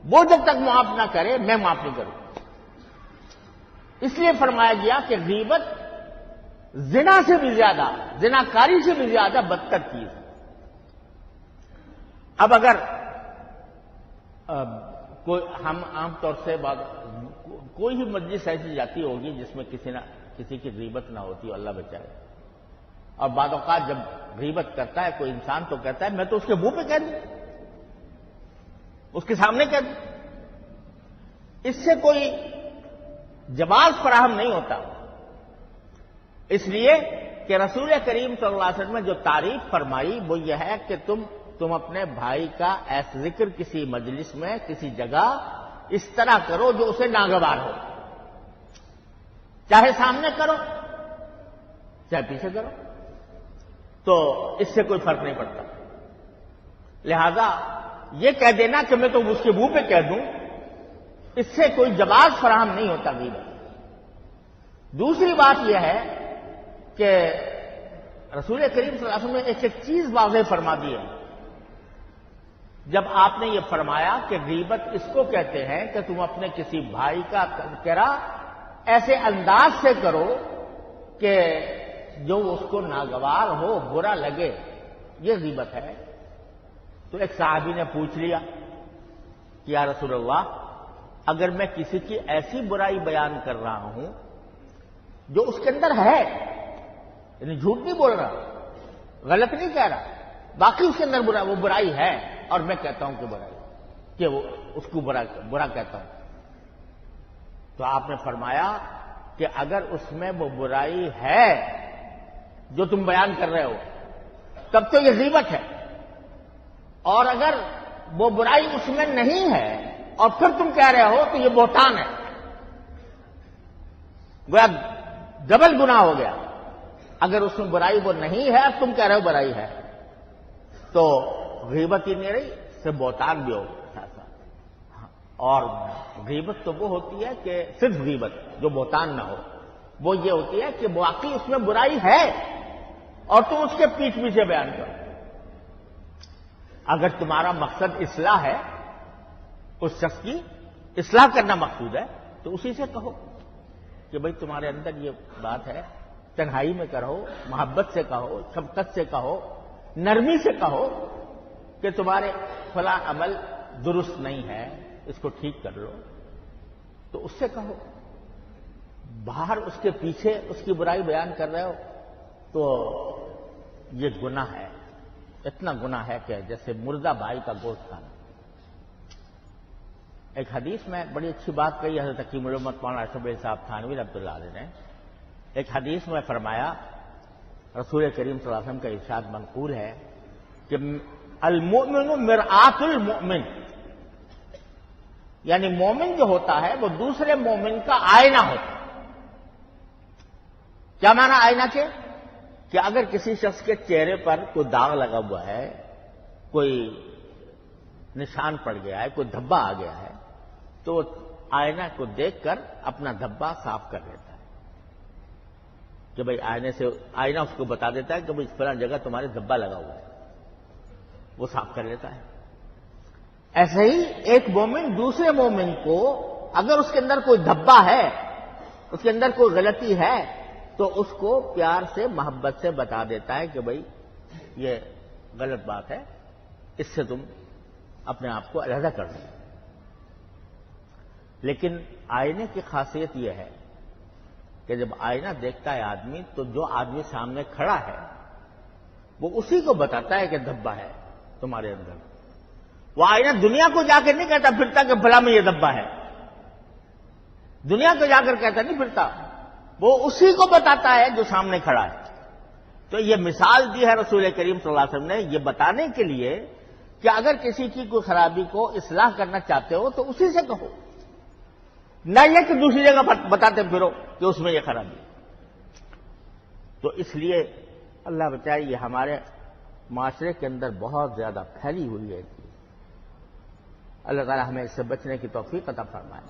وہ جب تک معاف نہ کرے میں معاف نہیں کروں. اس لیے فرمایا گیا کہ غیبت زنا سے بھی زیادہ، زناکاری سے بھی زیادہ بدتر چیز ہے. اب اگر کوئی ہم عام طور سے کوئی ہی مجلس ایسی جاتی ہوگی جس میں کسی کی غیبت نہ ہوتی ہو، اللہ بچائے، اور بعض اوقات جب غیبت کرتا ہے کوئی انسان تو کہتا ہے میں تو اس کے منہ پہ کہہ دوں، اس کے سامنے کہہ دوں. اس سے کوئی جواز فراہم نہیں ہوتا. اس لیے کہ رسول کریم صلی اللہ علیہ وسلم نے جو تعریف فرمائی وہ یہ ہے کہ تم اپنے بھائی کا ایسا ذکر کسی مجلس میں کسی جگہ اس طرح کرو جو اسے ناگوار ہو، چاہے سامنے کرو چاہے پیچھے کرو، تو اس سے کوئی فرق نہیں پڑتا. لہذا یہ کہہ دینا کہ میں تو اس کے منہ پہ کہہ دوں، اس سے کوئی جواز فراہم نہیں ہوتا غیبت. دوسری بات یہ ہے کہ رسول کریم صلی اللہ علیہ وسلم نے ایک چیز واضح فرما دی ہے. جب آپ نے یہ فرمایا کہ غیبت اس کو کہتے ہیں کہ تم اپنے کسی بھائی کا تذکرہ ایسے انداز سے کرو کہ جو اس کو ناگوار ہو، برا لگے، یہ غیبت ہے. تو ایک صحابی نے پوچھ لیا کہ یا رسول اللہ، اگر میں کسی کی ایسی برائی بیان کر رہا ہوں جو اس کے اندر ہے، یعنی جھوٹ نہیں بول رہا، غلط نہیں کہہ رہا، باقی اس کے اندر وہ برائی ہے اور میں کہتا ہوں کہ برائی، کہ وہ اس کو برا کہتا ہوں، تو آپ نے فرمایا کہ اگر اس میں وہ برائی ہے جو تم بیان کر رہے ہو تب تو یہ غیبت ہے، اور اگر وہ برائی اس میں نہیں ہے اور پھر تم کہہ رہے ہو تو یہ بہتان ہے، گویا ڈبل گناہ ہو گیا. اگر اس میں برائی وہ نہیں ہے اور تم کہہ رہے ہو برائی ہے تو غیبت ہی نہیں رہی، اس سے بہتان بھی ہو ساتھ ساتھ. اور غیبت تو وہ ہوتی ہے کہ صرف غیبت جو بہتان نہ ہو، وہ یہ ہوتی ہے کہ واقعی اس میں برائی ہے اور تم اس کے پیچھے پیچھے بیان کرو. اگر تمہارا مقصد اصلاح ہے، اس شخص کی اصلاح کرنا مقصود ہے، تو اسی سے کہو کہ بھئی تمہارے اندر یہ بات ہے، تنہائی میں کہو، محبت سے کہو، شفقت سے کہو، نرمی سے کہو کہ تمہارے فلاں عمل درست نہیں ہے، اس کو ٹھیک کر لو، تو اس سے کہو. باہر اس کے پیچھے اس کی برائی بیان کر رہے ہو تو یہ گناہ ہے، اتنا گناہ ہے کہ جیسے مردہ بھائی کا گوشت کھانا. ایک حدیث میں بڑی اچھی بات کہی حضرت حکیم الامت مولانا اشرف صاحب تھانوی رحمۃ اللہ علیہ نے. ایک حدیث میں فرمایا، رسول کریم صلی اللہ علیہ وسلم کا ارشاد منقول ہے کہ المؤمن مرآت المؤمن، یعنی مومن جو ہوتا ہے وہ دوسرے مومن کا آئینہ ہوتا ہے. کیا معنی آئینہ کے؟ کہ اگر کسی شخص کے چہرے پر کوئی داغ لگا ہوا ہے، کوئی نشان پڑ گیا ہے، کوئی دھبا آ گیا ہے، تو وہ آئینہ کو دیکھ کر اپنا دھبا صاف کر لیتا ہے کہ بھئی آئینہ اس کو بتا دیتا ہے کہ بھئی فلاں جگہ تمہارے دھبا لگا ہوا ہے، وہ صاف کر لیتا ہے. ایسے ہی ایک مومن دوسرے مومن کو اگر اس کے اندر کوئی دھبا ہے، اس کے اندر کوئی غلطی ہے، تو اس کو پیار سے محبت سے بتا دیتا ہے کہ بھئی یہ غلط بات ہے، اس سے تم اپنے آپ کو علیحدہ کر دو. لیکن آئینے کی خاصیت یہ ہے کہ جب آئینہ دیکھتا ہے آدمی تو جو آدمی سامنے کھڑا ہے وہ اسی کو بتاتا ہے کہ دھبا ہے تمہارے اندر. وہ آئینہ دنیا کو جا کے نہیں کہتا پھرتا کہ بھلا میں یہ دھبا ہے، دنیا کو جا کر کہتا نہیں پھرتا، وہ اسی کو بتاتا ہے جو سامنے کھڑا ہے. تو یہ مثال دی ہے رسول کریم صلی اللہ علیہ وسلم نے یہ بتانے کے لیے کہ اگر کسی کی کوئی خرابی کو اصلاح کرنا چاہتے ہو تو اسی سے کہو، نہ یہ کہ دوسری جگہ بتاتے پھرو کہ اس میں یہ خرابی. تو اس لیے اللہ بچائے یہ ہمارے معاشرے کے اندر بہت زیادہ پھیلی ہوئی ہے. اللہ تعالی ہمیں اس سے بچنے کی توفیق عطا فرمائے.